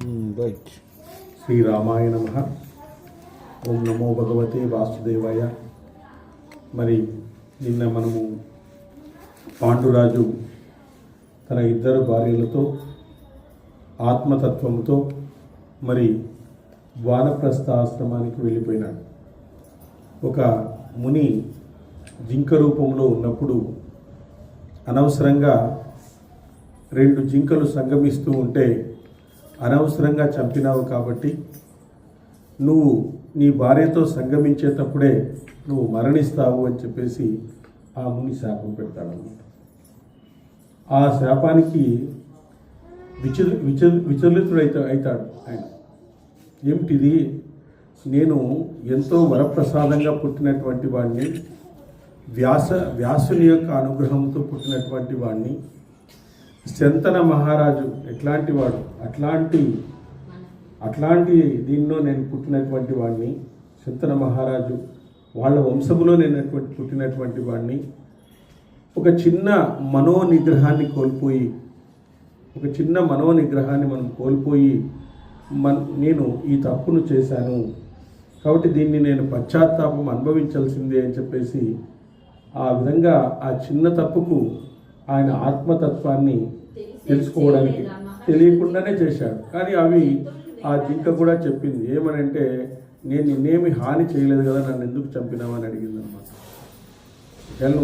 Right. శ్రీరామాయ నమః. ఓం నమో భగవతే వాసుదేవాయ. మరి నిన్న మనము పాండురాజు తన ఇద్దరు భార్యలతో ఆత్మతత్వంతో మరి వానప్రస్థ ఆశ్రమానికి వెళ్ళిపోయినాడు. ఒక ముని జింక రూపంలో ఉన్నప్పుడు అనవసరంగా 2 జింకలు సంగమిస్తూ ఉంటే అనవసరంగా చంపినావు కాబట్టి నువ్వు నీ భార్యతో సంగమించేటప్పుడే నువ్వు మరణిస్తావు అని చెప్పేసి ఆ ముని శాపం పెడతాడన్నమాట. ఆ శాపానికి విచలితుడైతాడు ఆయన. ఏమిటిది? నేను ఎంతో వరప్రసాదంగా పుట్టినటువంటి వాడిని, వ్యాసుని యొక్క అనుగ్రహంతో పుట్టినటువంటి వాడిని. శంతన మహారాజు ఎట్లాంటి వాడు, అట్లాంటి దీనిలో నేను పుట్టినటువంటి వాడిని. శంతన మహారాజు వాళ్ళ వంశములో నేను పుట్టినటువంటి వాడిని. ఒక చిన్న మనోనిగ్రహాన్ని మనం కోల్పోయి నేను ఈ తప్పును చేశాను కాబట్టి దీన్ని నేను పశ్చాత్తాపం అనుభవించాల్సిందే అని చెప్పేసి ఆ విధంగా ఆ చిన్న తప్పుకు ఆయన ఆత్మతత్వాన్ని తెలుసుకోవడానికి తెలియకుండానే చేశాడు. కానీ ఆ జింక కూడా చెప్పింది ఏమనంటే, నేను నిన్నేమి హాని చేయలేదు కదా, నన్ను ఎందుకు చంపినావని అడిగింది అనమాట. నేను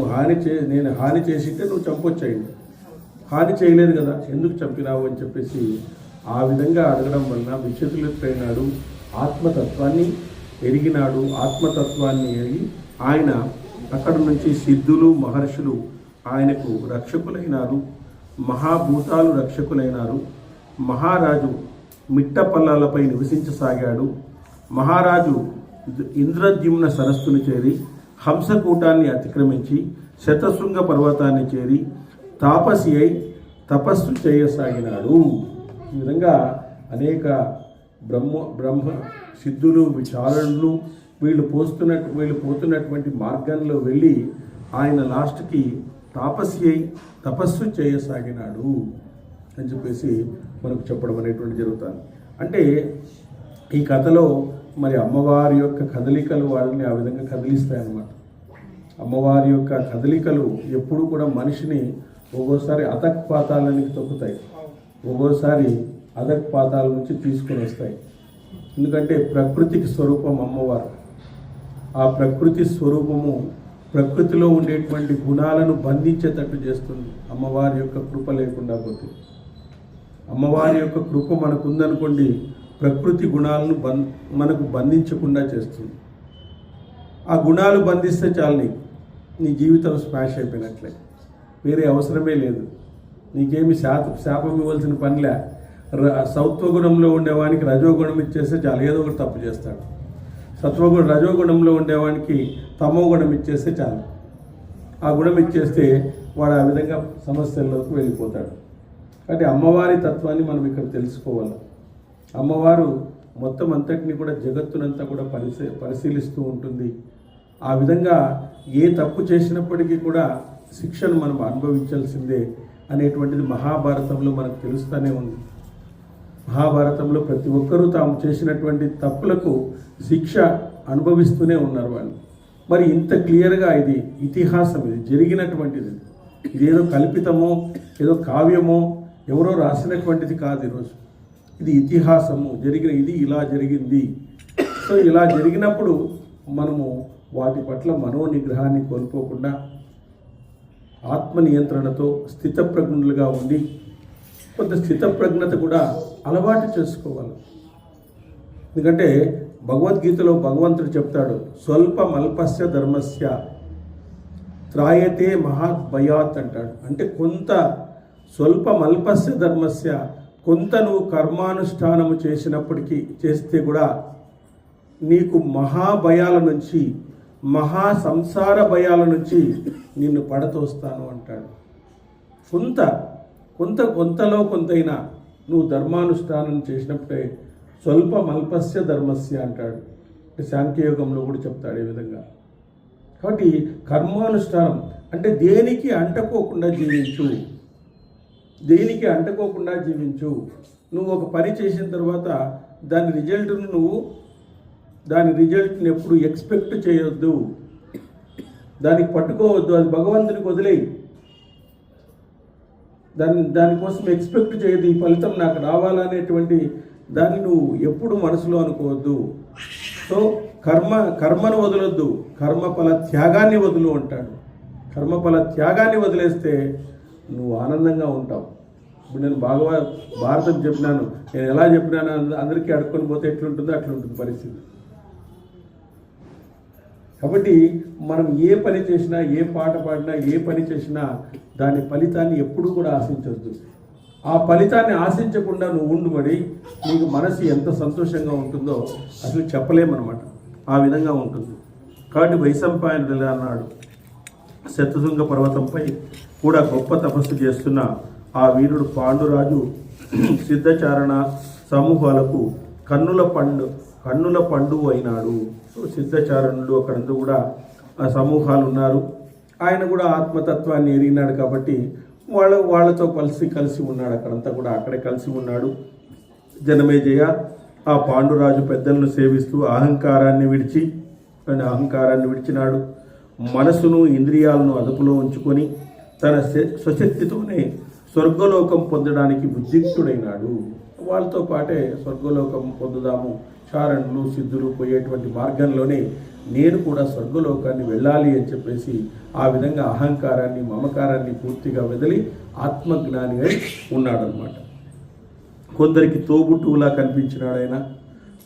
హాని చేసింటే నువ్వు చంపొచ్చాయండి, హాని చేయలేదు కదా, ఎందుకు చంపినావు అని చెప్పేసి ఆ విధంగా అడగడం వలన విచలితుడైనాడు. ఆత్మతత్వాన్ని ఎరిగినాడు. ఆత్మతత్వాన్ని ఎరిగి ఆయన అక్కడ నుంచి సిద్ధులు మహర్షులు ఆయనకు రక్షకులైనారు. మహాభూతాలు రక్షకులైనారు. మహారాజు మిట్టపల్లాలపై నివసించసాగాడు. మహారాజు ఇంద్రద్యుమ్న సరస్సును చేరి హంసకూటాన్ని అతిక్రమించి శతశృంగ పర్వతాన్ని చేరి తాపసి అయి తపస్సు చేయసాగినాడు. ఈ విధంగా అనేక బ్రహ్మ సిద్ధులు విచారణలు వీళ్ళు పోతున్నటువంటి మార్గంలో వెళ్ళి ఆయన లాస్ట్కి తాపసి అయి తపస్సు చేయసాగినాడు అని చెప్పేసి మనకు చెప్పడం అనేటువంటి జరుగుతుంది. అంటే ఈ కథలో మరి అమ్మవారి యొక్క కదలికలు వాళ్ళని ఆ విధంగా కదిలిస్తాయన్నమాట. అమ్మవారి యొక్క కదలికలు ఎప్పుడూ కూడా మనిషిని ఒక్కోసారి అధఃపాతాళానికి తొక్కుతాయి, ఒక్కోసారి అధఃపాతాల నుంచి తీసుకొని వస్తాయి. ఎందుకంటే ప్రకృతికి స్వరూపం అమ్మవారు. ఆ ప్రకృతి స్వరూపము ప్రకృతిలో ఉండేటువంటి గుణాలను బంధించేటట్టు చేస్తుంది. అమ్మవారి యొక్క కృప లేకుండా పోతే, అమ్మవారి యొక్క కృప మనకు ఉందనుకోండి, ప్రకృతి గుణాలను మనకు బంధించకుండా చేస్తుంది. ఆ గుణాలు బంధిస్తే చాలు, నీ జీవితం స్మాష్ అయిపోయినట్లే, వేరే అవసరమే లేదు. నీకేమి శాపం ఇవ్వాల్సిన పనిలే. సత్వగుణంలో ఉండేవానికి రజోగుణం ఇచ్చేస్తే చాలు, ఏదో ఒకటి తప్పు చేస్తాడు. రజోగుణంలో ఉండేవానికి తమో గుణం ఇచ్చేస్తే చాలు, ఆ గుణం ఇచ్చేస్తే వాడు ఆ విధంగా సమస్యల్లోకి వెళ్ళిపోతాడు. కాబట్టి అమ్మవారి తత్వాన్ని మనం ఇక్కడ తెలుసుకోవాలి. అమ్మవారు మొత్తం అంతటిని కూడా జగత్తునంతా కూడా పరిశీలిస్తూ ఉంటుంది. ఆ విధంగా ఏ తప్పు చేసినప్పటికీ కూడా శిక్షను మనం అనుభవించాల్సిందే అనేటువంటిది మహాభారతంలో మనకు తెలుస్తూనే ఉంది. మహాభారతంలో ప్రతి ఒక్కరూ తాము చేసినటువంటి తప్పులకు శిక్ష అనుభవిస్తూనే ఉన్నారు వాళ్ళు. మరి ఇంత క్లియర్గా ఇది ఇతిహాసం, ఇది జరిగినటువంటిది, ఇదేదో కల్పితమో ఏదో కావ్యమో ఎవరో రాసినటువంటిది కాదు. ఈరోజు ఇది ఇతిహాసము, ఇది ఇలా జరిగింది. సో ఇలా జరిగినప్పుడు మనము వాటి పట్ల మనోనిగ్రహాన్ని కోల్పోకుండా ఆత్మ నియంత్రణతో స్థితప్రజ్ఞులుగా ఉండి కొంత స్థితప్రజ్ఞత కూడా అలవాటు చేసుకోవాలి. ఎందుకంటే భగవద్గీతలో భగవంతుడు చెప్తాడు, స్వల్పమల్పస్య ధర్మస్య త్రాయతే మహాద్భయాత్ అంటాడు. అంటే కొంత స్వల్పమల్పస్య ధర్మస్య, కొంత నువ్వు కర్మానుష్ఠానము చేస్తే కూడా నీకు మహాభయాల నుంచి, మహా సంసార భయాల నుంచి నిన్ను పడతోస్తాను అంటాడు. కొంతలో కొంతైనా నువ్వు ధర్మానుష్ఠానం చేసినప్పుడే స్వల్పమల్పస్య ధర్మస్య అంటాడు. సాంఖ్యయోగంలో కూడా చెప్తాడు ఈ విధంగా. కాబట్టి కర్మానుష్ఠానం అంటే దేనికి అంటకోకుండా జీవించు. నువ్వు ఒక పని చేసిన తర్వాత దాని రిజల్ట్ని ఎప్పుడు ఎక్స్పెక్ట్ చేయొద్దు, దానికి పట్టుకోవద్దు, అది భగవంతునికి వదిలేయి. దానికోసం ఎక్స్పెక్ట్ చేయదు, ఈ ఫలితం నాకు రావాలనేటువంటి దాన్ని నువ్వు ఎప్పుడు మనసులో అనుకోవద్దు. సో కర్మను వదలొద్దు, కర్మఫల త్యాగాన్ని వదులు అంటాడు. కర్మఫల త్యాగాన్ని వదిలేస్తే నువ్వు ఆనందంగా ఉంటావు. ఇప్పుడు నేను భారతం చెప్పినాను, నేను ఎలా చెప్పినాను అందరికీ అడుక్కొని పోతే ఎట్లుంటుందో అట్లుంటుంది పరిస్థితి. కాబట్టి మనం ఏ పని చేసినా, ఏ పాట పాడినా, ఏ పని చేసినా దాని ఫలితాన్ని ఎప్పుడూ కూడా ఆశించవద్దు. ఆ ఫలితాన్ని ఆశించకుండా నువ్వు ఉండుబడి నీకు మనసు ఎంత సంతోషంగా ఉంటుందో అసలు చెప్పలేమన్నమాట. ఆ విధంగా ఉంటుంది. కాబట్టి వైశంపాయనుడు అన్నాడు, శతశృంగ పర్వతంపై కూడా గొప్ప తపస్సు చేస్తున్న ఆ వీరుడు పాండురాజు సిద్ధచారణ సమూహాలకు కన్నుల పండు అయినాడు. సో సిద్ధచారణులు అక్కడంతా కూడా ఆ సమూహాలు ఉన్నారు. ఆయన కూడా ఆత్మతత్వాన్ని ఎరిగినాడు కాబట్టి వాళ్ళతో కలిసి ఉన్నాడు. అక్కడంతా కూడా అక్కడే కలిసి ఉన్నాడు. జనమేజయ ఆ పాండురాజు పెద్దలను సేవిస్తూ అహంకారాన్ని విడిచినాడు. మనసును ఇంద్రియాలను అదుపులో ఉంచుకొని తన స్వశక్తితోనే స్వర్గలోకం పొందడానికి ఉద్యుక్తుడైనాడు. వాళ్ళతో పాటే స్వర్గలోకం పొందుదాము, చారణులు సిద్ధులు పోయేటువంటి మార్గంలోనే నేను కూడా స్వర్గలోకాన్ని వెళ్ళాలి అని చెప్పేసి ఆ విధంగా అహంకారాన్ని మమకారాన్ని పూర్తిగా వదిలి ఆత్మజ్ఞాని అయి ఉన్నాడనమాట. కొందరికి తోబుట్టువులా కనిపించినాడు ఆయన,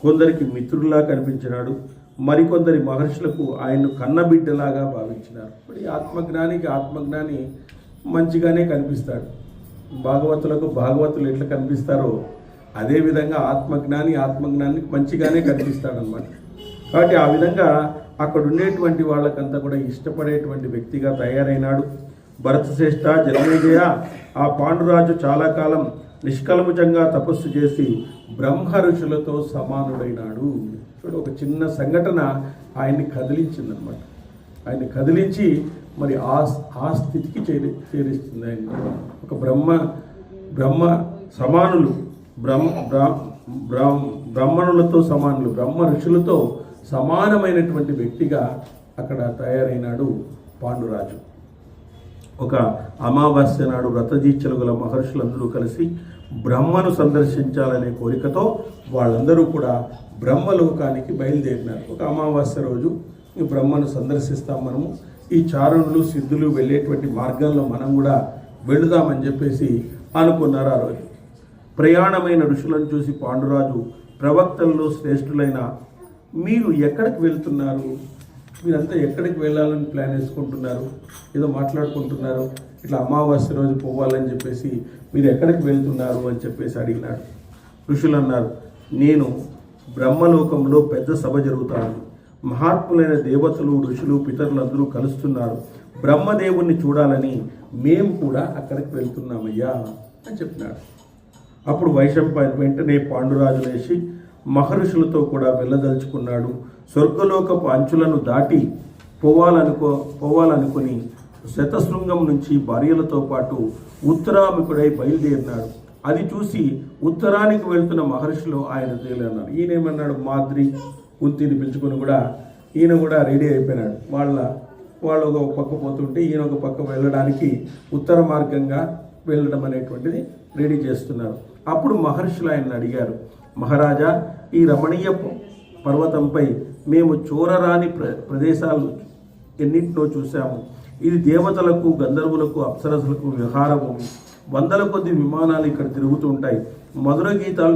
కొందరికి మిత్రుల్లా కనిపించినాడు, మరికొందరి మహర్షులకు ఆయన్ను కన్నబిడ్డలాగా భావించినారు. ఇప్పుడు ఈ ఆత్మజ్ఞాని మంచిగానే కనిపిస్తాడు. భాగవతులు ఎట్లా కనిపిస్తారో అదేవిధంగా ఆత్మజ్ఞానికి మంచిగానే కనిపిస్తాడనమాట. కాబట్టి ఆ విధంగా అక్కడ ఉండేటువంటి వాళ్ళకంతా కూడా ఇష్టపడేటువంటి వ్యక్తిగా తయారైనాడు. భరతశ్రేష్ఠ జనమేజయ ఆ పాండురాజు చాలా కాలం నిష్కల్మషంగా తపస్సు చేసి బ్రహ్మ ఋషులతో సమానుడైనాడు. చూడు, ఒక చిన్న సంఘటన ఆయన్ని కదిలించిందనమాట. ఆయన్ని కదిలించి మరి ఆ స్థితికి చేరిస్తుంది. ఆయన ఒక బ్రహ్మ సమానులు, బ్రహ్మణులతో సమానులు, బ్రహ్మ ఋషులతో సమానమైనటువంటి వ్యక్తిగా అక్కడ తయారైనాడు పాండురాజు. ఒక అమావాస్య నాడు వ్రతదీక్షలు గల మహర్షులందరూ కలిసి బ్రహ్మను సందర్శించాలనే కోరికతో వాళ్ళందరూ కూడా బ్రహ్మలోకానికి బయలుదేరినారు. ఒక అమావాస్య రోజు ఈ బ్రహ్మను సందర్శిస్తాం మనము, ఈ చారణులు సిద్ధులు వెళ్ళేటువంటి మార్గంలో మనం కూడా వెళుదామని చెప్పేసి అనుకున్నారు. ఆ రోజు ప్రయాణమైన ఋషులను చూసి పాండురాజు ప్రవక్తల్లో శ్రేష్ఠులైన మీరు ఎక్కడికి వెళ్తున్నారు, మీరంతా ఎక్కడికి వెళ్ళాలని ప్లాన్ వేసుకుంటున్నారు, ఏదో మాట్లాడుకుంటున్నారు, ఇట్లా అమావాస్య రోజు పోవాలని చెప్పేసి మీరు ఎక్కడికి వెళ్తున్నారు అని చెప్పేసి అడిగినాడు. ఋషులు అన్నారు, నేను బ్రహ్మలోకంలో పెద్ద సభ జరుగుతాను, మహాత్ములైన దేవతలు ఋషులు పితరులందరూ కలుస్తున్నారు, బ్రహ్మదేవుణ్ణి చూడాలని మేము కూడా అక్కడికి వెళ్తున్నామయ్యా అని చెప్పినాడు. అప్పుడు వైశంపాయన వెంటనే పాండురాజు లేచి మహర్షులతో కూడా వెళ్ళదలుచుకున్నాడు. స్వర్గలోకపు అంచులను దాటి పోవాలనుకుని శతశృంగం నుంచి భార్యలతో పాటు ఉత్తరాముఖుడై బయలుదేరినాడు. అది చూసి ఉత్తరానికి వెళ్తున్న మహర్షులు ఆయన తేలన్నారు. ఈయనేమన్నాడు, మాద్రి కుంతిని పిలుచుకొని కూడా ఈయన కూడా రెడీ అయిపోయినాడు. వాళ్ళు ఒక పక్క పోతుంటే ఈయన ఒక పక్క వెళ్ళడానికి ఉత్తర మార్గంగా వెళ్ళడం అనేటువంటిది రెడీ చేస్తున్నారు. అప్పుడు మహర్షులు ఆయన అడిగారు, మహారాజా, ఈ రమణీయ పర్వతంపై మేము చూరరాని ప్రదేశాలు ఎన్నింటినో చూశాము. ఇది దేవతలకు, గంధర్వులకు, అప్సరసులకు విహార భూమి. వందల కొద్ది విమానాలు ఇక్కడ తిరుగుతూ ఉంటాయి, మధుర గీతాలు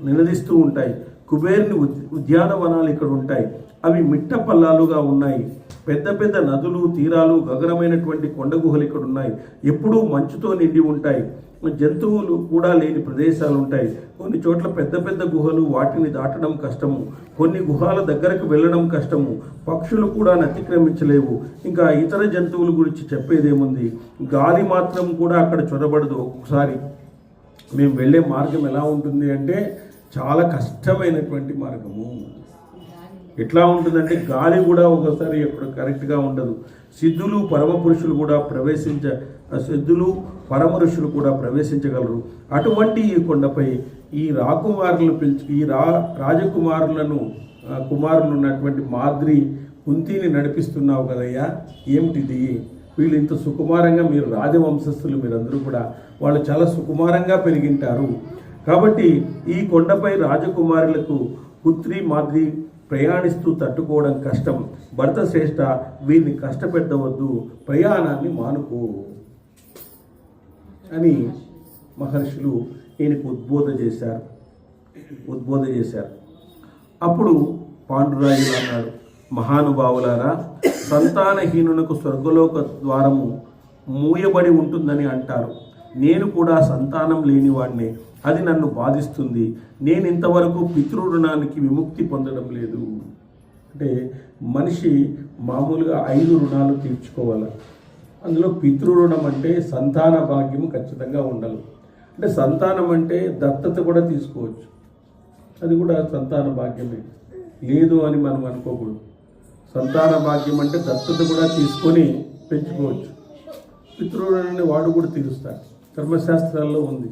నినదిస్తూ ఉంటాయి. కుబేరుని ఉద్యానవనాలు ఇక్కడ ఉంటాయి, అవి మిట్ట పల్లాలుగా ఉన్నాయి. పెద్ద పెద్ద నదులు, తీరాలు, గగనమైనటువంటి కొండ గుహలు ఇక్కడ ఉన్నాయి. ఎప్పుడూ మంచుతో నిండి ఉంటాయి. జంతువులు కూడా లేని ప్రదేశాలు ఉంటాయి. కొన్ని చోట్ల పెద్ద పెద్ద గుహలు, వాటిని దాటడం కష్టము. కొన్ని గుహాల దగ్గరకు వెళ్ళడం కష్టము. పక్షులు కూడా అతిక్రమించలేవు. ఇంకా ఇతర జంతువుల గురించి చెప్పేదేముంది, గాలి మాత్రం కూడా అక్కడ చొరబడదు. ఒక్కొక్కసారి మేము వెళ్ళే మార్గం ఎలా ఉంటుంది అంటే చాలా కష్టమైనటువంటి మార్గము. ఎట్లా ఉంటుందంటే గాలి కూడా ఒకసారి ఎప్పుడు కరెక్ట్గా ఉండదు. సిద్ధులు పరమపురుషులు కూడా సిద్ధులు పరమపురుషులు కూడా ప్రవేశించగలరు. అటువంటి ఈ కొండపై ఈ రాకుమారులను పిలిచి ఈ రాజకుమారులను కుమారులు ఉన్నటువంటి మాద్రి కుంతిని నడిపిస్తున్నావు కదయ్యా, ఏమిటిది? వీళ్ళు ఇంత సుకుమారంగా, మీరు రాజవంశస్థులు, మీరందరూ కూడా, వాళ్ళు చాలా సుకుమారంగా పెరిగింటారు. కాబట్టి ఈ కొండపై రాజకుమారులకు పుత్రి మాద్రి ప్రయాణిస్తూ తట్టుకోవడం కష్టం. భరత శ్రేష్ఠ, వీరిని కష్టపెట్టవద్దు, ప్రయాణాన్ని మానుకో అని మహర్షులు ఈయనకు ఉద్బోధ చేశారు. అప్పుడు పాండురాజులు అన్నాడు, మహానుభావులారా, సంతానహీనునకు స్వర్గలోక ద్వారము మూయబడి ఉంటుందని అంటారు. నేను కూడా సంతానం లేనివాడినే. అది నన్ను బాధిస్తుంది. నేను ఇంతవరకు పితృరుణానికి విముక్తి పొందడం లేదు. అంటే మనిషి మామూలుగా 5 రుణాలు తీర్చుకోవాలి. అందులో పితృరుణం అంటే సంతాన భాగ్యము ఖచ్చితంగా ఉండాలి. అంటే సంతానం అంటే దత్తత కూడా తీసుకోవచ్చు, అది కూడా సంతాన భాగ్యమే, లేదు అని మనం అనుకోకూడదు. సంతాన భాగ్యం అంటే దత్తత కూడా తీసుకొని పెంచుకోవచ్చు. పితృరుణాన్ని వాడు కూడా తీరుస్తాడు, ధర్మశాస్త్రాల్లో ఉంది.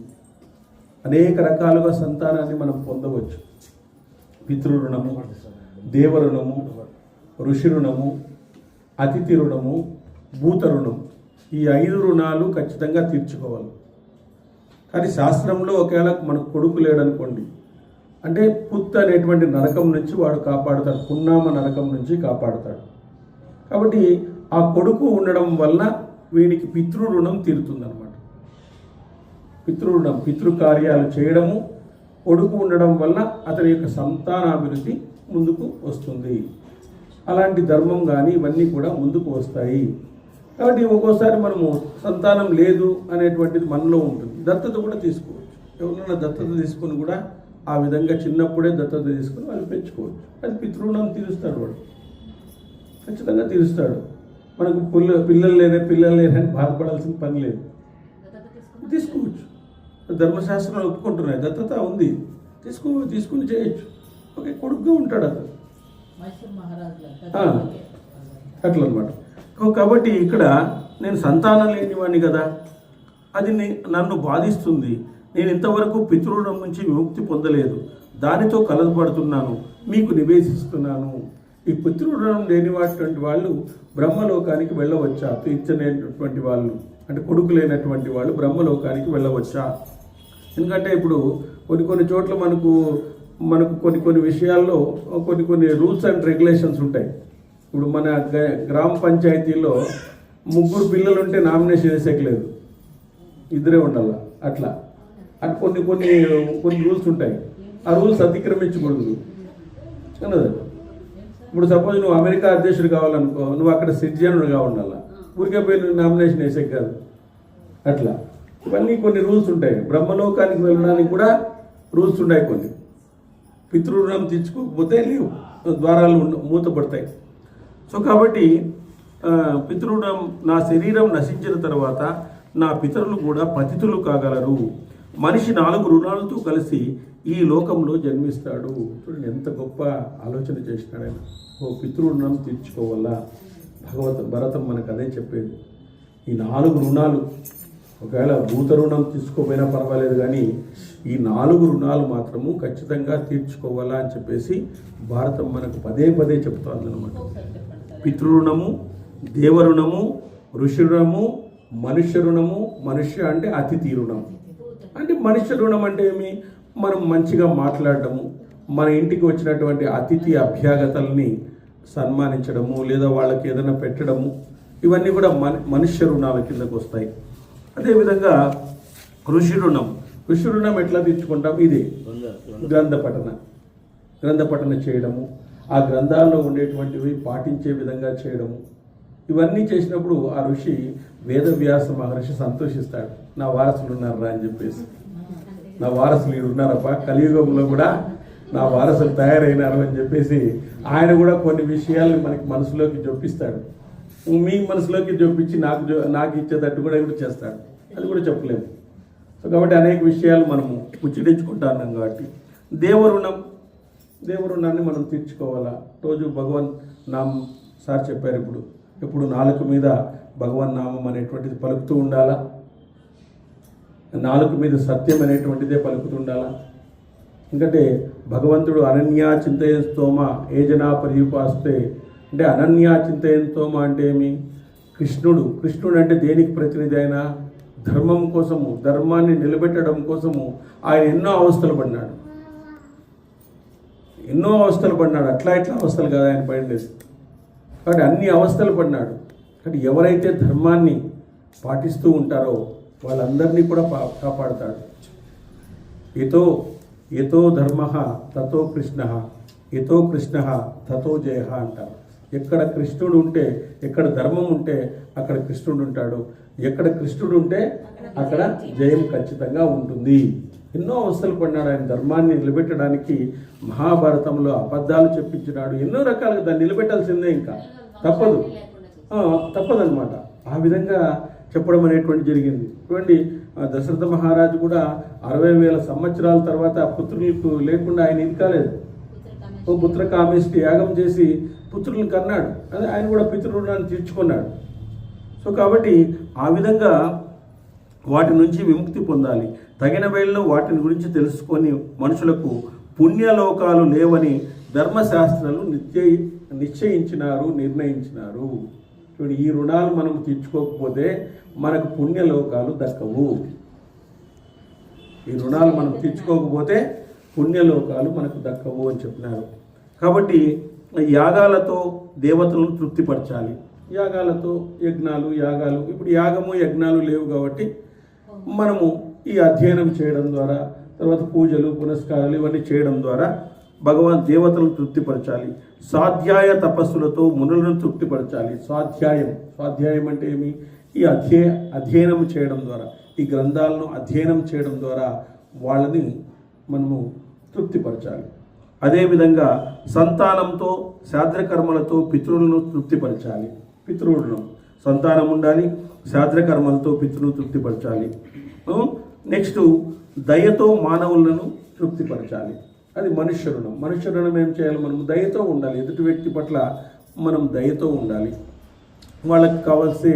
అనేక రకాలుగా సంతానాన్ని మనం పొందవచ్చు. పితృరుణము, దేవరుణము, ఋషి రుణము, అతిథి రుణము, భూత రుణం, ఈ 5 రుణాలు ఖచ్చితంగా తీర్చుకోవాలి. కానీ శాస్త్రంలో ఒకవేళ మనకు కొడుకు లేడనుకోండి, అంటే పుత్ అనేటువంటి నరకం నుంచి వాడు కాపాడుతాడు, పున్నామ నరకం నుంచి కాపాడుతాడు. కాబట్టి ఆ కొడుకు ఉండడం వల్ల వీనికి పితృరుణం తీరుతుందన్నమాట. పితృరుణం, పితృకార్యాలు చేయడము, కొడుకు ఉండడం వల్ల అతని యొక్క సంతానాభివృద్ధి ముందుకు వస్తుంది. అలాంటి ధర్మం కానీ ఇవన్నీ కూడా ముందుకు వస్తాయి. కాబట్టి ఒక్కోసారి మనము సంతానం లేదు అనేటువంటిది మనలో ఉంటుంది. దత్తత కూడా తీసుకోవచ్చు. ఎవరైనా దత్తత తీసుకొని కూడా ఆ విధంగా చిన్నప్పుడే దత్తత తీసుకొని వాళ్ళు పెంచుకోవచ్చు. అది పితృరుణం తీరుస్తాడు, వాడు ఖచ్చితంగా తీరుస్తాడు. మనకు పిల్లలు లేరని బాధపడాల్సిన పని లేదు, తీసుకోవచ్చు. ధర్మశాస్త్రాలు ఒప్పుకుంటున్నాయి, దత్తత ఉంది, తీసుకుని చేయొచ్చు. ఓకే, కొడుకుగా ఉంటాడు అతను, అట్లా అనమాట. కాబట్టి ఇక్కడ నేను సంతానం లేనివాడిని కదా, అది నన్ను బాధిస్తుంది. నేను ఇంతవరకు పితృరుణం నుంచి విముక్తి పొందలేదు, దానితో కలపడుతున్నాను, మీకు నివేదిస్తున్నాను. ఈ పితృరుణం లేనివాటువంటి వాళ్ళు బ్రహ్మలోకానికి వెళ్ళవచ్చా? తీర్చలేనటువంటి వాళ్ళు, అంటే కొడుకు లేనటువంటి వాళ్ళు బ్రహ్మలోకానికి వెళ్ళవచ్చా? ఎందుకంటే ఇప్పుడు కొన్ని చోట్ల మనకు కొన్ని విషయాల్లో కొన్ని రూల్స్ అండ్ రెగ్యులేషన్స్ ఉంటాయి. ఇప్పుడు మన గ్రామ పంచాయతీలో 3 పిల్లలు ఉంటే నామినేషన్ వేసేయలేదు, 2 ఉండాలి. అట్లా కొన్ని రూల్స్ ఉంటాయి. ఆ రూల్స్ అతిక్రమించకూడదు అన్నది. ఇప్పుడు సపోజ్ నువ్వు అమెరికా అధ్యక్షుడు కావాలనుకో, నువ్వు అక్కడ సిటిజనుడుగా ఉండాలా, ఊరికే పోయి నామినేషన్ వేసే కాదు. అట్లా ఇవన్నీ కొన్ని రూల్స్ ఉంటాయి. బ్రహ్మలోకానికి వెళ్ళడానికి కూడా రూల్స్ ఉన్నాయి కొన్ని. పితృరుణం తీర్చుకోకపోతే లేవు, ద్వారాలు మూతపడతాయి. సో కాబట్టి పితృరుణం, నా శరీరం నశించిన తర్వాత నా పితరులు కూడా పతితులు కాగలరు. మనిషి 4 రుణాలతో కలిసి ఈ లోకంలో జన్మిస్తాడు. చూడండి ఎంత గొప్ప ఆలోచన చేసినాడు ఆయన. ఓ పితృరుణం తీర్చుకోవాలా, భరతం మనకు అదే చెప్పేది. ఈ 4 రుణాలు, ఒకవేళ భూత రుణం తీసుకోపోయినా పర్వాలేదు, కానీ ఈ 4 రుణాలు మాత్రము ఖచ్చితంగా తీర్చుకోవాలా అని చెప్పేసి భారతం మనకు పదే చెప్తుంది అనమాట. పితృరుణము, దేవరుణము, ఋషి రుణము, మనుష్య రుణము. మనుష్య అంటే అతిథి రుణం. అంటే మనుష్య రుణం అంటే ఏమి? మనం మంచిగా మాట్లాడటము, మన ఇంటికి వచ్చినటువంటి అతిథి అభ్యాగతల్ని సన్మానించడము, లేదా వాళ్ళకి ఏదైనా పెట్టడము, ఇవన్నీ కూడా మనుష్య రుణాల కిందకు వస్తాయి. అదేవిధంగా ఋషి రుణం ఎట్లా తీర్చుకుంటాం? ఇదే గ్రంథ పఠన చేయడము, ఆ గ్రంథాల్లో ఉండేటువంటివి పాటించే విధంగా చేయడము. ఇవన్నీ చేసినప్పుడు ఆ ఋషి వేదవ్యాస మహర్షి సంతోషిస్తాడు, నా వారసులు ఉన్నారా అని చెప్పేసి. నా వారసులు ఉన్నారప్ప, కలియుగంలో కూడా నా వారసులు తయారైనారు అని చెప్పేసి ఆయన కూడా కొన్ని విషయాలు మనకి మనసులోకి జొప్పిస్తాడు. మీ మనసులోకి జొప్పించి నాకు ఇచ్చేటట్టు కూడా చేస్తాడు, అది కూడా చెప్పలేము. సో కాబట్టి అనేక విషయాలు మనము ముచ్చటించుకుంటున్నాం. కాబట్టి దేవరుణాన్ని మనం తీర్చుకోవాలా. రోజు భగవాన్ నామ్ సార్ చెప్పారు, ఇప్పుడు ఇప్పుడు నాలుక మీద భగవన్నామం అనేటువంటిది పలుకుతూ ఉండాలా, నాలుక మీద సత్యం అనేటువంటిదే పలుకుతూ ఉండాలా. ఎందుకంటే భగవంతుడు అనన్యా చింతయన్ స్తోమ ఏ జనా పర్యుపాస్తే అంటే అనన్యా చింతయన్ స్తోమ అంటే ఏమి? కృష్ణుడు అంటే దేనికి ప్రతినిధి? ఆయన ధర్మం కోసము, ధర్మాన్ని నిలబెట్టడం కోసము ఆయన ఎన్నో అవస్థలు పడినాడు. అట్లా అవస్థలు కదా ఆయన పడినది. కాబట్టి అన్ని అవస్థలు పడినాడు. కాబట్టి ఎవరైతే ధర్మాన్ని పాటిస్తూ ఉంటారో వాళ్ళందరినీ కూడా కాపాడుతాడు. ఎతో ధర్మ తతో కృష్ణ, ఎతో కృష్ణ తతో జయ అంటారు. ఎక్కడ కృష్ణుడు ఉంటే, ఎక్కడ ధర్మం ఉంటే అక్కడ కృష్ణుడు ఉంటాడు. ఎక్కడ కృష్ణుడు ఉంటే అక్కడ జయం ఖచ్చితంగా ఉంటుంది. ఎన్నో అవస్థలు పడినాడు ఆయన ధర్మాన్ని నిలబెట్టడానికి. మహాభారతంలో అబద్ధాలు చెప్పించినాడు, ఎన్నో రకాలుగా దాన్ని నిలబెట్టాల్సిందే, ఇంకా తప్పదనమాట. ఆ విధంగా చెప్పడం అనేటువంటి జరిగింది. చూడండి, దశరథ మహారాజు కూడా 60,000 సంవత్సరాల తర్వాత పుత్రులకు లేకుండా ఆయన ఇది కాలేదు. ఓ పుత్ర కామేష్టి యాగం చేసి పుత్రులను కన్నాడు. అదే ఆయన కూడా పితృరుణాన్ని తీర్చుకున్నాడు. సో కాబట్టి ఆ విధంగా వాటి నుంచి విముక్తి పొందాలి. తగిన వేళలో వాటిని గురించి తెలుసుకొని మనుషులకు పుణ్యలోకాలు లేవని ధర్మశాస్త్రాలు నిర్ణయించినారు. చూడండి, ఈ రుణాలు మనం తీర్చుకోకపోతే మనకు పుణ్యలోకాలు దక్కవు. ఈ రుణాలు మనం తీర్చుకోకపోతే పుణ్యలోకాలు మనకు దక్కవు అని చెప్పినారు. కాబట్టి యాగాలతో దేవతలను తృప్తిపరచాలి. యాగాలతో యాగాలు ఇప్పుడు యాగము యజ్ఞాలు లేవు కాబట్టి మనము ఈ అధ్యయనం చేయడం ద్వారా, తర్వాత పూజలు పునస్కారాలు ఇవన్నీ చేయడం ద్వారా దేవతలను తృప్తిపరచాలి. స్వాధ్యాయ తపస్సులతో మునులను తృప్తిపరచాలి. స్వాధ్యాయం అంటే ఏమి? ఈ అధ్యయనం చేయడం ద్వారా, ఈ గ్రంథాలను అధ్యయనం చేయడం ద్వారా వాళ్ళని మనము తృప్తిపరచాలి. అదేవిధంగా సంతానంతో శాద్రకర్మలతో పితృలను తృప్తిపరచాలి. పితృరుణం సంతానం ఉండాలి, శాద్రకర్మలతో పితృను తృప్తిపరచాలి. నెక్స్ట్ దయతో మానవులను తృప్తిపరచాలి. అది మనుష్య రుణం ఏం చేయాలి? మనం దయతో ఉండాలి. ఎదుటి వ్యక్తి పట్ల మనం దయతో ఉండాలి. వాళ్ళకి కావాల్సి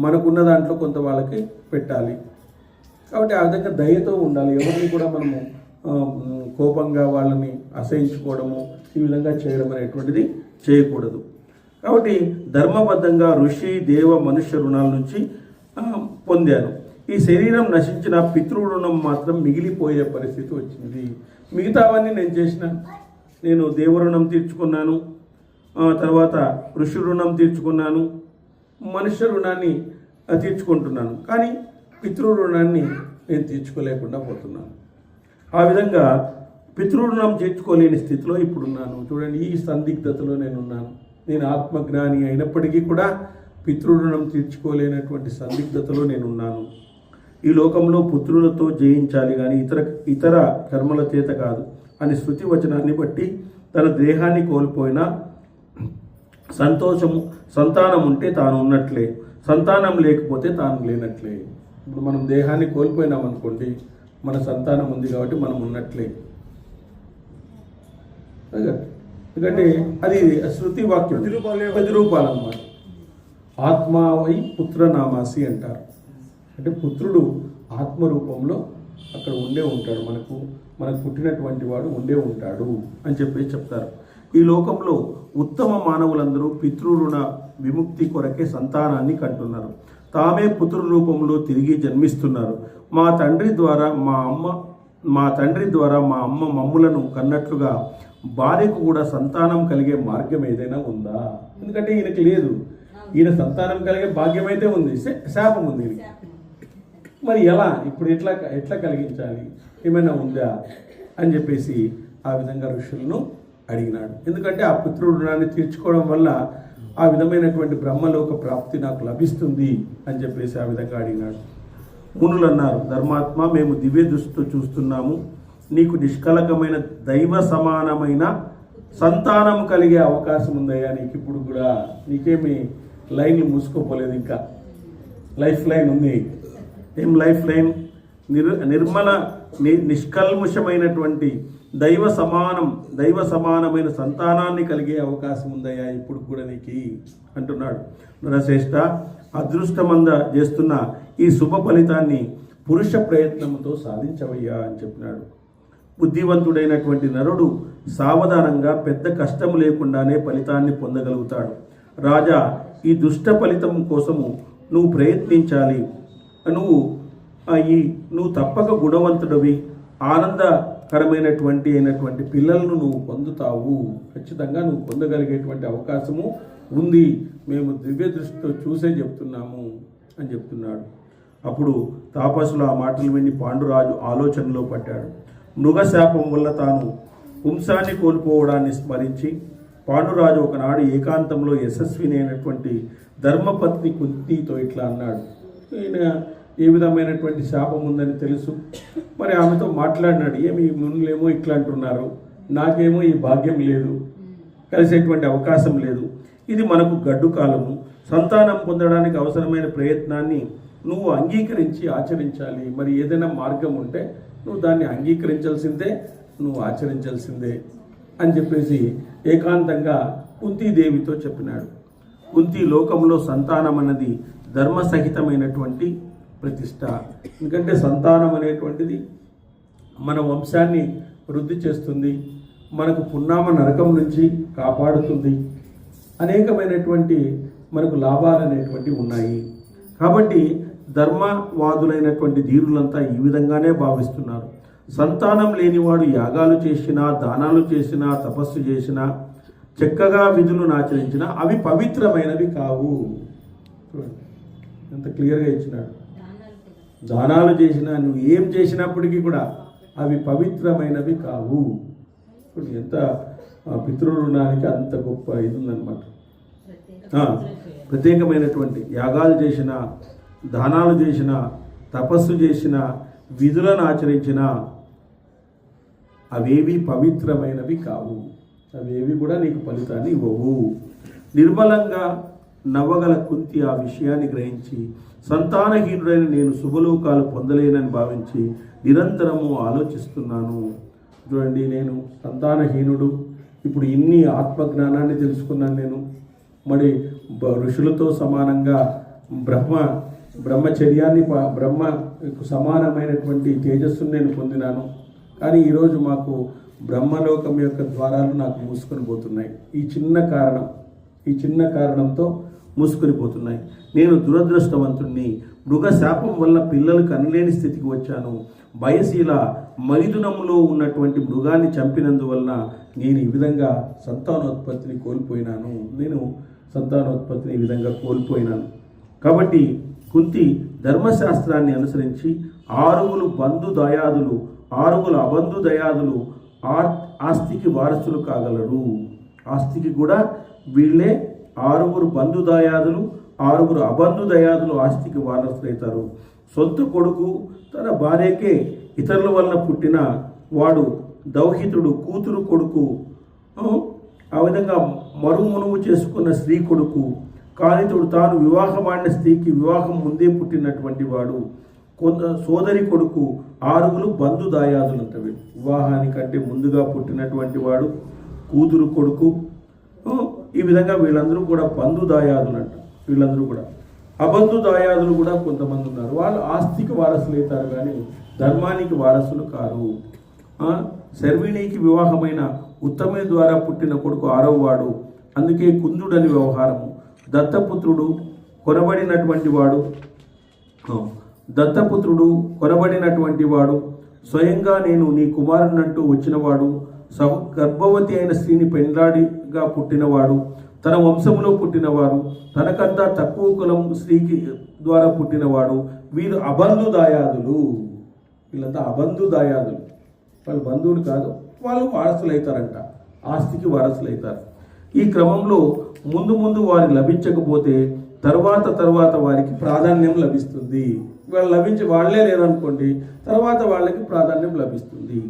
మనకున్న దాంట్లో కొంత వాళ్ళకి పెట్టాలి. కాబట్టి ఆ విధంగా దయతో ఉండాలి. ఎవరిని కూడా మనము కోపంగా వాళ్ళని అసహించుకోవడము, ఈ విధంగా చేయడం అనేటువంటిది చేయకూడదు. కాబట్టి ధర్మబద్ధంగా ఋషి దేవ మనుష్య రుణాల నుంచి పొందాను. ఈ శరీరం నశించిన పితృరుణం మాత్రం మిగిలిపోయే పరిస్థితి వచ్చింది. మిగతావన్నీ నేను చేసినాను. నేను దేవరుణం తీర్చుకున్నాను, తర్వాత ఋషి రుణం తీర్చుకున్నాను, మనుష్య రుణాన్ని తీర్చుకుంటున్నాను. కానీ పితృరుణాన్ని నేను తీర్చుకోలేకుండా పోతున్నాను. ఆ విధంగా పితృరుణం తీర్చుకోలేని స్థితిలో ఇప్పుడున్నాను. చూడండి, ఈ సందిగ్ధతలో నేనున్నాను. నేను ఆత్మజ్ఞాని అయినప్పటికీ కూడా పితృరుణం తీర్చుకోలేనటువంటి సందిగ్ధతలో నేనున్నాను. ఈ లోకంలో పుత్రులతో జయించాలి కానీ ఇతర కర్మల చేత కాదు అని శృతి వచనాన్ని బట్టి తన దేహాన్ని కోల్పోయినా సంతానం ఉంటే తాను ఉన్నట్లే, సంతానం లేకపోతే తాను లేనట్లే. ఇప్పుడు మనం దేహాన్ని కోల్పోయినాం అనుకోండి, మన సంతానం ఉంది కాబట్టి మనం ఉన్నట్లే. ఎందుకంటే అది శృతి వాక్యం, 10 రూపాలు అన్నమాట. ఆత్మావై పుత్రనామాసి అంటారు. అంటే పుత్రుడు ఆత్మరూపంలో అక్కడ ఉంటాడు. మనకు పుట్టినటువంటి వాడు ఉంటాడు అని చెప్తారు. ఈ లోకంలో ఉత్తమ మానవులందరూ పితృరుణ విముక్తి కొరకే సంతానాన్ని కంటున్నారు. తామే పుత్ర రూపంలో తిరిగి జన్మిస్తున్నారు. మా తండ్రి ద్వారా మా అమ్మ మమ్ములను కన్నట్లుగా భార్యకు కూడా సంతానం కలిగే మార్గం ఏదైనా ఉందా? ఎందుకంటే ఈయనకి లేదు. ఈయన సంతానం కలిగే భాగ్యం అయితే ఉంది, శాపం ఉంది. మరి ఎలా? ఇప్పుడు ఎట్లా కలిగించాలి? ఏమైనా ఉందా అని చెప్పేసి ఆ విధంగా ఋషులను అడిగినాడు. ఎందుకంటే ఆ పితృరుణాన్ని తీర్చుకోవడం వల్ల ఆ విధమైనటువంటి బ్రహ్మలోక ప్రాప్తి నాకు లభిస్తుంది అని చెప్పేసి ఆ విధంగా అడిగినాడు. మునులు అన్నారు, ధర్మాత్మ, మేము దివ్య దృష్టితో చూస్తున్నాము. నీకు నిష్కలకమైన దైవ సమానమైన సంతానం కలిగే అవకాశం ఉందయ్యా. నీకు ఇప్పుడు కూడా నీకేమి లైన్లు మూసుకోపోలేదు, ఇంకా లైఫ్ లైన్ ఉంది. ఏం లైఫ్ లైన్? నిర్మల నిష్కల్ముషమైనటువంటి దైవ సమానమైన సంతానాన్ని కలిగే అవకాశం ఉందయ్యా ఇప్పుడు కూడా నీకు అంటున్నాడు. నరశ్రేష్ఠ, అదృష్టమంద చేస్తున్న ఈ శుభ ఫలితాన్ని పురుష ప్రయత్నంతో సాధించవయ్యా అని చెప్పినాడు. బుద్ధివంతుడైనటువంటి నరుడు సావధానంగా పెద్ద కష్టం లేకుండానే ఫలితాన్ని పొందగలుగుతాడు. రాజా, ఈ దుష్ట ఫలితం కోసము నువ్వు ప్రయత్నించాలి. నువ్వు తప్పక గుణవంతుడివి, ఆనందకరమైనటువంటి పిల్లలను నువ్వు పొందుతావు. ఖచ్చితంగా నువ్వు పొందగలిగేటువంటి అవకాశము ఉంది. మేము దివ్య దృష్టితో చూసే చెప్తున్నాము అని చెప్తున్నాడు. అప్పుడు తాపసులు ఆ మాటలు విని పాండురాజు ఆలోచనలో పడ్డాడు. మృగశాపం వల్ల తాను వంశాన్ని కోల్పోవడాన్ని స్మరించి పాండురాజు ఒకనాడు ఏకాంతంలో యశస్విని అయినటువంటి ధర్మపత్ని కుంతితో ఇట్లా అన్నాడు. ఈయన ఏ విధమైనటువంటి శాపం ఉందని తెలుసు. మరి ఆమెతో మాట్లాడినాడు. ఏమి మునులేమో ఇట్లా అంటున్నారు, నాకేమో ఈ భాగ్యం లేదు, కలిసేటువంటి అవకాశం లేదు. ఇది మనకు గడ్డు కాలము. సంతానం పొందడానికి అవసరమైన ప్రయత్నాన్ని నువ్వు అంగీకరించి ఆచరించాలి. మరి ఏదైనా మార్గం ఉంటే నువ్వు దాన్ని అంగీకరించాల్సిందే, నువ్వు ఆచరించాల్సిందే అని చెప్పేసి ఏకాంతంగా కుంతీదేవితో చెప్పినాడు. కుంతి, లోకంలో సంతానం అన్నది ధర్మసహితమైనటువంటి ప్రతిష్ట. ఎందుకంటే సంతానం అనేటువంటిది మన వంశాన్ని వృద్ధి చేస్తుంది, మనకు పున్నామ నరకం నుంచి కాపాడుతుంది, అనేకమైనటువంటి మనకు లాభాలు అనేటువంటివి ఉన్నాయి. కాబట్టి ధర్మవాదులైనటువంటి ధీరులంతా ఈ విధంగానే భావిస్తున్నారు. సంతానం లేనివాడు యాగాలు చేసినా, దానాలు చేసినా, తపస్సు చేసినా, చక్కగా విధులను ఆచరించినా అవి పవిత్రమైనవి కావు. ఎంత క్లియర్గా ఇచ్చినాడు. దానాలు చేసినా, నువ్వు ఏం చేసినప్పటికీ కూడా అవి పవిత్రమైనవి కావు. ఇప్పుడు ఎంత పితృరుణానికి అంత గొప్ప ఇది ఉందన్నమాట. ప్రత్యేకమైనటువంటి యాగాలు చేసిన, దానాలు చేసిన, తపస్సు చేసిన, విధులను ఆచరించిన అవేవి పవిత్రమైనవి కావు. అవేవి కూడా నీకు ఫలితాన్ని ఇవ్వవు. నిర్మలంగా నవ్వగల కుంతి ఆ విషయాన్ని గ్రహించి సంతానహీనుడైన నేను శుభలోకాలు పొందలేనని భావించి నిరంతరము ఆలోచిస్తున్నాను. చూడండి, నేను సంతానహీనుడు, ఇప్పుడు ఇన్ని ఆత్మజ్ఞానాన్ని తెలుసుకున్నాను. నేను మరి ఋషులతో సమానంగా బ్రహ్మచర్యాన్ని బ్రహ్మకు సమానమైనటువంటి తేజస్సును నేను పొందినాను. కానీ ఈరోజు మాకు బ్రహ్మలోకం యొక్క ద్వారాలు నాకు మూసుకొని పోతున్నాయి. ఈ చిన్న కారణంతో మూసుకొని పోతున్నాయి. నేను దురదృష్టవంతుణ్ణి. మృగ శాపం వల్ల పిల్లలు కనలేని స్థితికి వచ్చాను. బయశీల మైథునంలో ఉన్నటువంటి మృగాన్ని చంపినందువలన నేను ఈ విధంగా సంతానోత్పత్తిని ఈ విధంగా కోల్పోయినాను. కాబట్టి కుంతి ధర్మశాస్త్రాన్ని అనుసరించి 6 బంధుదయాదులు 6 అబంధుదయాదులు ఆస్తికి వారసులు కాగలరు. ఆస్తికి కూడా వీళ్ళే 6 బంధుదయాదులు 6 అబంధుదయాదులు ఆస్తికి వారసులవుతారు. సొంత కొడుకు తన భార్యకే ఇతరుల వలన పుట్టిన వాడు దౌహితుడు, కూతురు కొడుకు, ఆ విధంగా మరుమునువు చేసుకున్న స్త్రీ కొడుకు, కానితుడు తాను వివాహమాడిన స్త్రీకి వివాహం ముందే పుట్టినటువంటి వాడు, సోదరి కొడుకు, 6 బంధుదాయాదులు అంటవి. వివాహానికంటే ముందుగా పుట్టినటువంటి వాడు, కూతురు కొడుకు, ఈ విధంగా వీళ్ళందరూ కూడా బంధుదాయాదులు అంట. వీళ్ళందరూ కూడా అబంధుదాయాదులు కూడా కొంతమంది ఉన్నారు. వాళ్ళు ఆస్తికి వారసులు అవుతారు కానీ ధర్మానికి వారసులు కారు. శర్విణికి వివాహమైన ఉత్తమే ద్వారా పుట్టిన కొడుకు 6వ వాడు, అందుకే కుందుడని వ్యవహారము. దత్తపుత్రుడు కొనబడినటువంటి వాడు స్వయంగా నేను నీ కుమారునంటూ వచ్చినవాడు, గర్భవతి అయిన స్త్రీని పెండ్లాడిగా పుట్టినవాడు, తన వంశంలో పుట్టినవాడు, తనకంతా తక్కువ కులం స్త్రీకి ద్వారా పుట్టినవాడు. వీరు అబంధుదాయాదులు. వీళ్ళంతా అబంధుదాయాదులు. వాళ్ళు బంధువులు కాదు, వాళ్ళు వారసులు అవుతారంట, ఆస్తికి వారసులు అవుతారు. ఈ క్రమంలో ముందు వారు లభించకపోతే తర్వాత వారికి ప్రాధాన్యం లభిస్తుంది. వాళ్ళే లేరనుకోండి, తర్వాత వాళ్ళకి ప్రాధాన్యం లభిస్తుంది.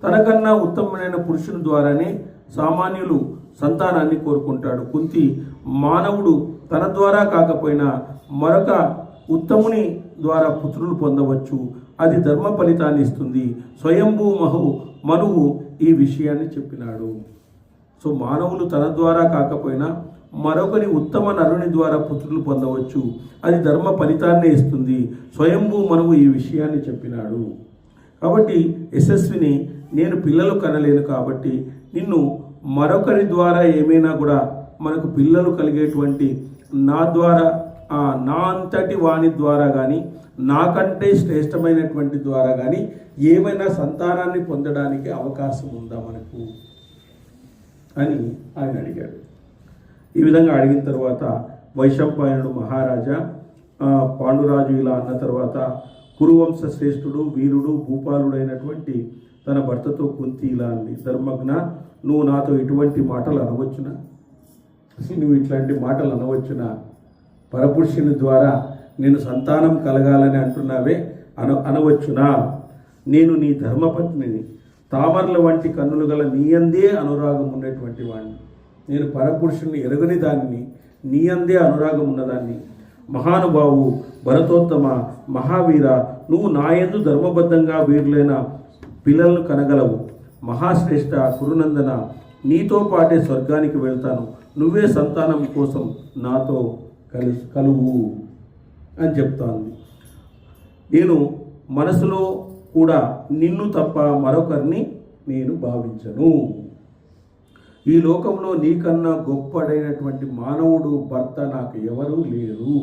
తనకన్నా ఉత్తమమైన పురుషుని ద్వారానే సామాన్యులు సంతానాన్ని కోరుకుంటాడు. కుంతి మానవుడు తన ద్వారా కాకపోయినా మరొక ఉత్తముని ద్వారా పుత్రులు పొందవచ్చు, అది ధర్మ ఫలితాన్ని ఇస్తుంది. స్వయంభూ మనువు ఈ విషయాన్ని చెప్పినాడు. సో మానవులు తన ద్వారా కాకపోయినా మరొకరి ఉత్తమ నరుని ద్వారా పుత్రులు పొందవచ్చు, అది ధర్మ ఫలితాన్నే ఇస్తుంది. స్వయంభూ మనువు ఈ విషయాన్ని చెప్పినాడు. కాబట్టి యశస్విని, నేను పిల్లలు కనలేను కాబట్టి నిన్ను మరొకరి ద్వారా ఏమైనా కూడా మనకు పిల్లలు కలిగేటువంటి నా ద్వారా, నా అంతటి వాణి ద్వారా కానీ, నాకంటే శ్రేష్టమైనటువంటి ద్వారా కానీ ఏమైనా సంతానాన్ని పొందడానికి అవకాశం ఉందా మనకు అని ఆయన అడిగాడు. ఈ విధంగా అడిగిన తర్వాత వైశంపాయనుడు మహారాజా, పాండురాజు ఇలా అన్న తర్వాత కురువంశ శ్రేష్ఠుడు, వీరుడు, భూపాలుడైనటువంటి తన భర్తతో కుంతి ఇలా అంది, ధర్మజ్ఞ, నువ్వు నాతో ఇటువంటి మాటలు అనవచ్చునా? నువ్వు ఇట్లాంటి మాటలు అనవచ్చునా? పరపురుషుని ద్వారా నేను సంతానం కలగాలని అంటున్నావే, అనవచ్చునా? నేను నీ ధర్మపత్నిని, తామరల వంటి కన్నులు గల నీయందే అనురాగం ఉన్నటువంటి వాడిని. నేను పరపురుషుని ఎరగని దాన్ని, నీయందే అనురాగం ఉన్నదాన్ని. మహానుభావు, భరతోత్తమ, మహావీర, నువ్వు నాయందు ధర్మబద్ధంగా వీరులైన పిల్లలను కనగలవు. మహాశ్రేష్ఠ కురునందన, నీతో పాటే స్వర్గానికి వెళ్తాను. నువ్వే సంతానం కోసం నాతో కలువు అని చెప్తాంది. నేను మనసులో కూడా నిన్ను తప్ప మరొకరిని నేను భావించను. ఈ లోకంలో నీకన్నా గొప్పడైనటువంటి మానవుడు, భర్త నాకు ఎవరూ లేరు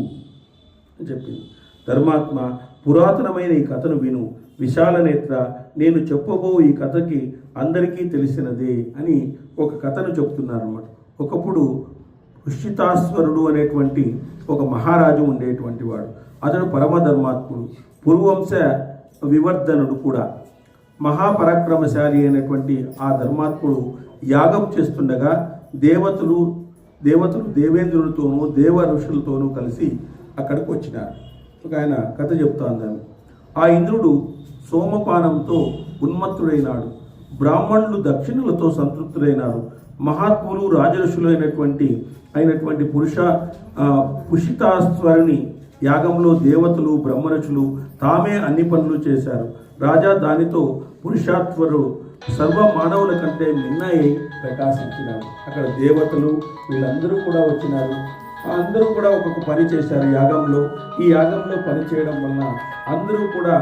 అని చెప్పింది. ధర్మాత్మ, పురాతనమైన ఈ కథను విను. విశాల నేత్ర, నేను చెప్పబో ఈ కథకి అందరికీ తెలిసినదే అని ఒక కథను చెప్తున్నారు అన్నమాట. ఒకప్పుడు పుష్యితాశ్వరుడు అనేటువంటి ఒక మహారాజు ఉండేటువంటి వాడు. అతడు పరమధర్మాత్ముడు, పురువంశ వివర్ధనుడు కూడా. మహాపరాక్రమశాలి అయినటువంటి ఆ ధర్మాత్ముడు యాగం చేస్తుండగా దేవతలు దేవేంద్రులతోనూ దేవ ఋషులతోనూ కలిసి అక్కడికి వచ్చినారు. ఒక ఆయన కథ చెప్తాను. ఆ ఇంద్రుడు సోమపానంతో ఉన్మత్తుడైనాడు. బ్రాహ్మణులు దక్షిణలతో సంతృప్తులైనారు. మహాత్ములు రాజఋషులు అయినటువంటి పుషితాశ్వరుని యాగంలో దేవతలు బ్రహ్మఋషులు తామే అన్ని పనులు చేశారు. రాజా దానితో పురుషాత్వరు సర్వ మానవుల కంటే మిన్నై ప్రకాశించినారు. అక్కడ దేవతలు వీళ్ళందరూ కూడా వచ్చినారు. అందరూ కూడా ఒక్కొక్క పని చేశారు యాగంలో. ఈ యాగంలో పని చేయడం వలన అందరూ కూడా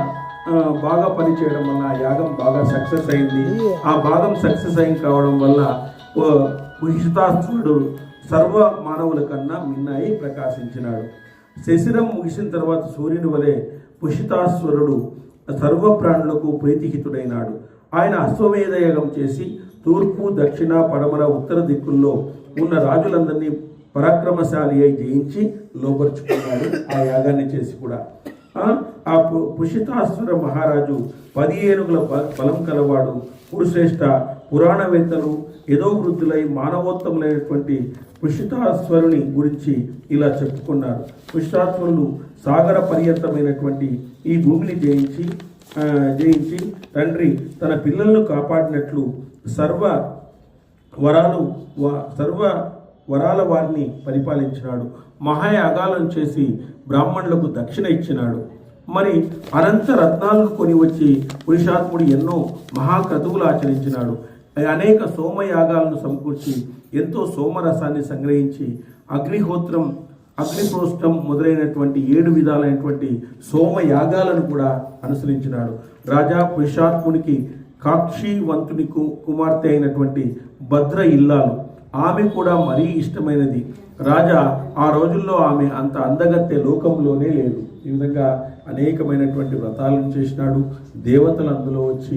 బాగా పని చేయడం వలన యాగం బాగా సక్సెస్ అయింది. ఆ భాగం సక్సెస్ కావడం వల్ల పుషితాశ్వరుడు సర్వ మానవుల కన్నా మిన్నై ప్రకాశించినాడు. శశిరం ముగిసిన తర్వాత సూర్యుని వలె పుషితాశ్వరుడు సర్వ ప్రాణులకు ప్రీతిహితుడైనాడు. ఆయన అశ్వమేధ యాగం చేసి తూర్పు, దక్షిణ, పడమర, ఉత్తర దిక్కుల్లో ఉన్న రాజులందరినీ పరాక్రమశాలి అయి జయించి లోపరుచుకున్నాడు. ఆ యాగాన్ని చేసి కూడా ఆ పుషితాశ్వర మహారాజు 10 ఏనుగుల బలం కలవాడు. పురుశ్రేష్ఠ పురాణవేత్తలు ఏదో వృద్ధులై మానవోత్తములైనటువంటి పుషితాశ్వరుని గురించి ఇలా చెప్పుకున్నారు. పుషితాశ్వరులు సాగర పర్యంతమైనటువంటి ఈ భూమిని జయించి తండ్రి తన పిల్లలను కాపాడినట్లు సర్వ వరాల వారిని పరిపాలించినాడు. మహాయాగాలను చేసి బ్రాహ్మణులకు దక్షిణ ఇచ్చినాడు. మరి అనంత రత్నాలను కొని వచ్చి పురుషాత్ముడు ఎన్నో మహాక్రతువులు ఆచరించినాడు. అనేక సోమయాగాలను సమకూర్చి ఎంతో సోమరసాన్ని సంగ్రహించి అగ్నిహోత్రం మొదలైనటువంటి 7 విధాలైనటువంటి సోమయాగాలను కూడా అనుసరించినాడు. రాజా పురుషాత్మునికి కాక్షీవంతుని కుమార్తె అయినటువంటి భద్ర ఇల్లాలు, ఆమె కూడా మరీ ఇష్టమైనది. రాజా ఆ రోజుల్లో ఆమె అంత అందగత్తె లోకంలోనే లేదు. ఈ విధంగా అనేకమైనటువంటి వ్రతాలను చేసినాడు. దేవతలు అందులో వచ్చి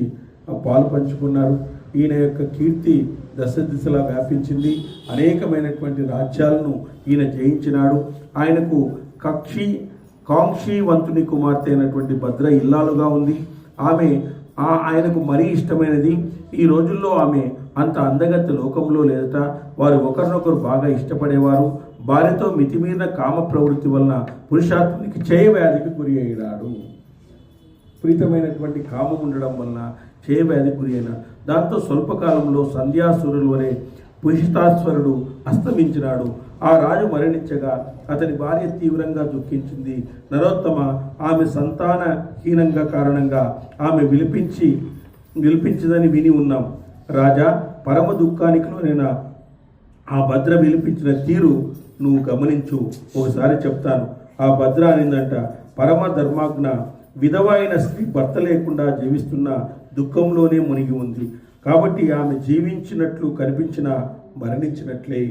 పాలు పంచుకున్నారు. ఈయన యొక్క కీర్తి దశ దిశలా వ్యాపించింది. అనేకమైనటువంటి రాజ్యాలను ఈయన జయించినాడు. ఆయనకు కాంక్షీవంతుని కుమార్తె అయినటువంటి భద్ర ఇల్లాలుగా ఉంది. ఆమె ఆయనకు మరీ ఇష్టమైనది. ఈ రోజుల్లో ఆమె అంత అందగత్తె లోకంలో లేదట. వారు ఒకరినొకరు బాగా ఇష్టపడేవారు. భార్యతో మితిమీరిన కామ ప్రవృత్తి వలన పురుషాత్మునికి క్షయవ్యాధికి గురి అయినాడు. ప్రీతమైనటువంటి కామం ఉండడం వలన క్షయవ్యాధికి గురి అయినాడు. దాంతో స్వల్పకాలంలో సంధ్యాసూరుల వలె పుషితాశ్వరుడు అస్తమించినాడు. ఆ రాజు మరణించగా అతని భార్య తీవ్రంగా దుఃఖించింది. నరోత్తమ ఆమె సంతానహీనంగా కారణంగా ఆమె విలిపించదని విని ఉన్నాం. రాజా, పరమ దుఃఖానికి నేను ఆ భద్ర విలిపించిన తీరు నువ్వు గమనించు. ఒకసారి చెప్తాను. ఆ భద్ర అనిందంట, పరమ ధర్మాజ్ఞ విధవ అయిన స్త్రీ భర్త లేకుండా జీవిస్తున్న దుఃఖంలోనే మునిగి ఉంది. కాబట్టి ఆమె జీవించినట్లు కనిపించినా మరణించినట్లే.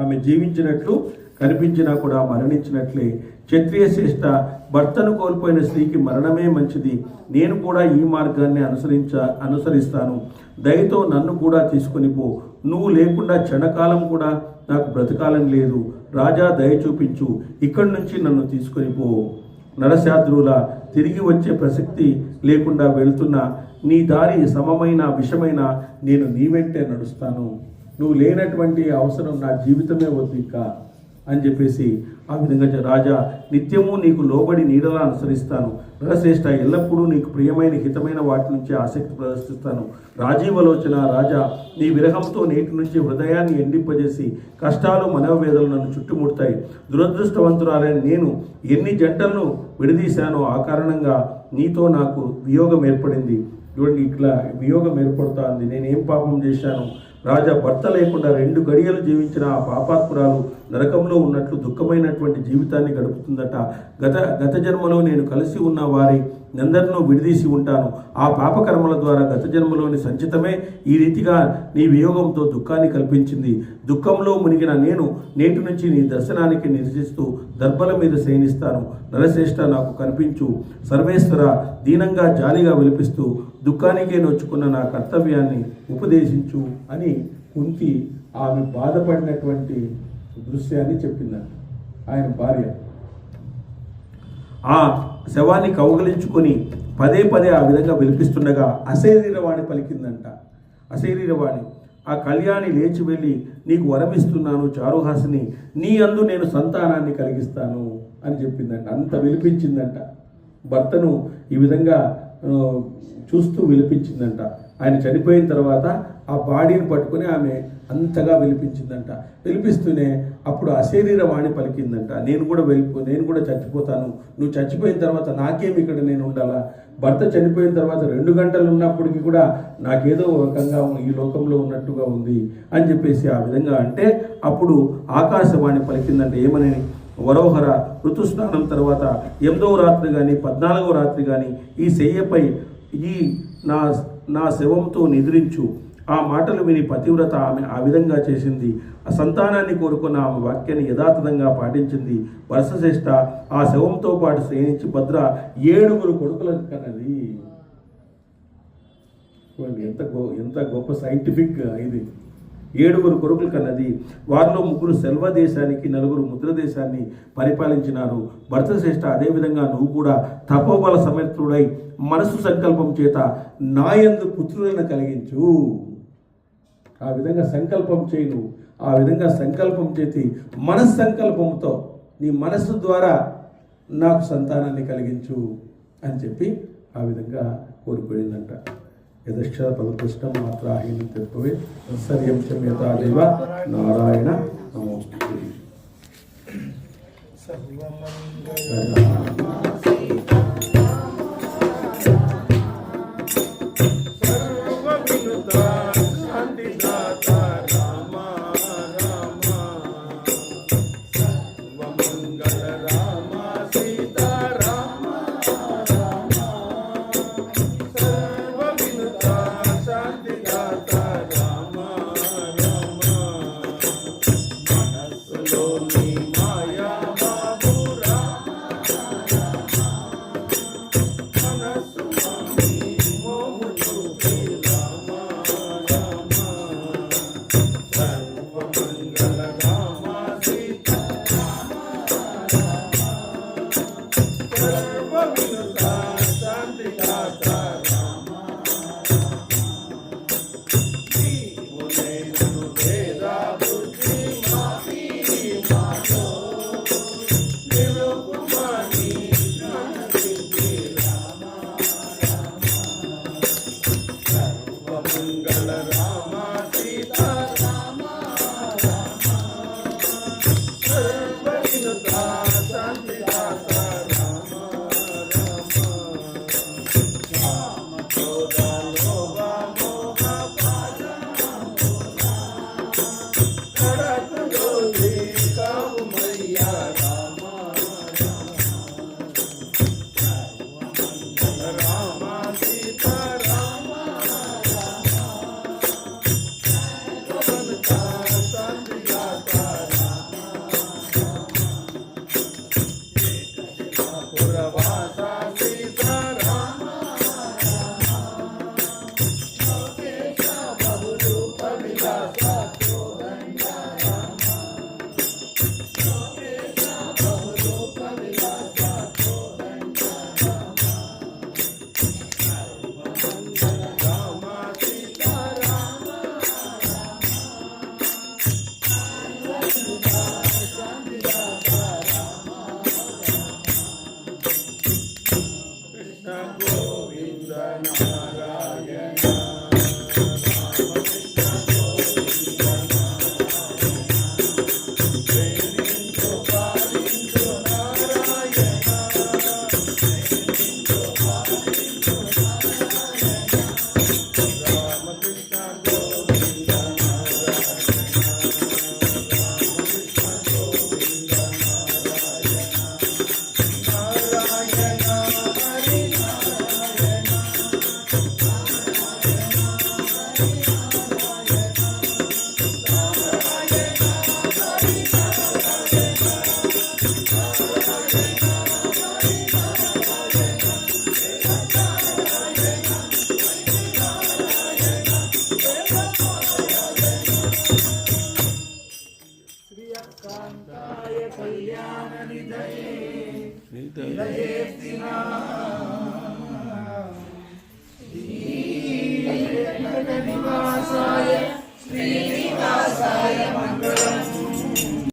ఆమె జీవించినట్లు కనిపించినా కూడా మరణించినట్లే. క్షత్రియ శ్రేష్ఠ, భర్తను కోల్పోయిన స్త్రీకి మరణమే మంచిది. నేను కూడా ఈ మార్గాన్ని అనుసరిస్తాను. దయతో నన్ను కూడా తీసుకొని పో. నువ్వు లేకుండా క్షణకాలం కూడా నాకు బ్రతకాలని లేదు. రాజా, దయ చూపించు. ఇక్కడి నుంచి నన్ను తీసుకొని పో. నరశాద్రుల తిరిగి వచ్చే ప్రసక్తి లేకుండా వెళుతున్న నీ దారి సమమైన విషమైన నేను నీ వెంటే నడుస్తాను. నువ్వు లేనటువంటి అవసరం నా జీవితమే వద్దు ఇక అని చెప్పేసి ఆ విధంగా రాజా, నిత్యము నీకు లోబడి నీడలా అనుసరిస్తాను. నరశ్రేష్ఠ, ఎల్లప్పుడూ నీకు ప్రియమైన హితమైన వాటి నుంచి ఆసక్తి ప్రదర్శిస్తాను. రాజీవలోచన రాజా, నీ విరహంతో నేటి నుంచి హృదయాన్ని ఎండింపజేసి కష్టాలు మనోవేదనలు నన్ను చుట్టుముడతాయి. దురదృష్టవంతురాలైన నేను ఎన్ని జంటలను విడదీశానో ఆ కారణంగా నీతో నాకు వియోగం ఏర్పడింది. చూడండి, ఇట్లా వియోగం ఏర్పడుతోంది. నేనేం పాపం చేశాను? రాజా, భర్త లేకుండా 2 గడియలు జీవించిన ఆ పాపాత్మురాలు నరకంలో ఉన్నట్లు దుఃఖమైనటువంటి జీవితాన్ని గడుపుతుందట. గత జన్మలో నేను కలిసి ఉన్న వారి అందరినూ విడదీసి ఉంటాను. ఆ పాపకర్మల ద్వారా గత జన్మలోని సంచితమే ఈ రీతిగా నీ వియోగంతో దుఃఖాన్ని కల్పించింది. దుఃఖంలో మునిగిన నేను నేటి నుంచి నీ దర్శనానికి నిరసిస్తూ దర్భల మీద శయనిస్తాను. నరశ్రేష్ఠ, నాకు కనిపించు. సర్వేశ్వర, దీనంగా జాలిగా విలిపిస్తూ దుఃఖానికే నొచ్చుకున్న నా కర్తవ్యాన్ని ఉపదేశించు అని కుంతి ఆమె బాధపడినటువంటి దృశ్యాన్ని చెప్పిందంట. ఆయన భార్య ఆ శవాన్ని కౌగలించుకొని పదే ఆ విధంగా విలిపిస్తుండగా అశరీరవాణి పలికిందంట. అశరీరవాణి, ఆ కళ్యాణి లేచి వెళ్ళి, నీకు వరమిస్తున్నాను చారుహాసిని, నీ అందు నేను సంతానాన్ని కలిగిస్తాను అని చెప్పిందంట. అంత విలిపించిందంట. భర్తను ఈ విధంగా చూస్తూ విలిపించిందంట. ఆయన చనిపోయిన తర్వాత ఆ బాడీని పట్టుకుని ఆమె అంతగా విలిపించిందంట. విలిపిస్తూనే అప్పుడు అశరీరవాణి పలికిందంట, నేను కూడా చచ్చిపోతాను. నువ్వు చచ్చిపోయిన తర్వాత నాకేమి ఇక్కడ నేను ఉండాలా? భర్త చనిపోయిన తర్వాత 2 గంటలు ఉన్నప్పటికీ కూడా నాకేదో రకంగా ఈ లోకంలో ఉన్నట్టుగా ఉంది అని చెప్పేసి ఆ విధంగా అంటే అప్పుడు ఆకాశవాణి పలికిందంటే ఏమని, వరోహర, ఋతుస్నానం తర్వాత 8వ రాత్రి కానీ 14వ రాత్రి కానీ ఈ శయ్యపై ఈ నా శవంతో నిద్రించు. ఆ మాటలు విని పతివ్రత ఆమె ఆ విధంగా చేసింది. ఆ సంతానాన్ని కోరుకున్న ఆమె వాక్యాన్ని యథాతథంగా పాటించింది. వరసశ్రేష్ఠ ఆ శవంతో పాటు శయనించి భద్ర 7 కొడుకులను కన్నది. ఎంత గొప్ప సైంటిఫిక్ ఇది. 7 కొడుకులు కన్నది. వారిలో 3 సెల్వ దేశానికి, 4 ముద్ర దేశాన్ని పరిపాలించినారు. భరతశ్రేష్ఠ, అదేవిధంగా నువ్వు కూడా తపోబల సమర్థుడై మనసు సంకల్పం చేత నాయందు పుత్రులను కలిగించు. ఆ విధంగా సంకల్పం చేయి. నువ్వు ఆ విధంగా సంకల్పం చేసి మనస్సంకల్పంతో నీ మనస్సు ద్వారా నాకు సంతానాన్ని కలిగించు అని చెప్పి ఆ విధంగా కోరిపోయిందంట. యదక్షర పదపుష్టం మాత్రాహీనం తెప్పవే సర్యం చమ్యతాదేవ నారాయణ నమోస్తుతే. మధురవాస సీతారామ బహురూప విలాస గోవింద నారాయణ శ్రీయకాంతాయ కళ్యాణ నిధయే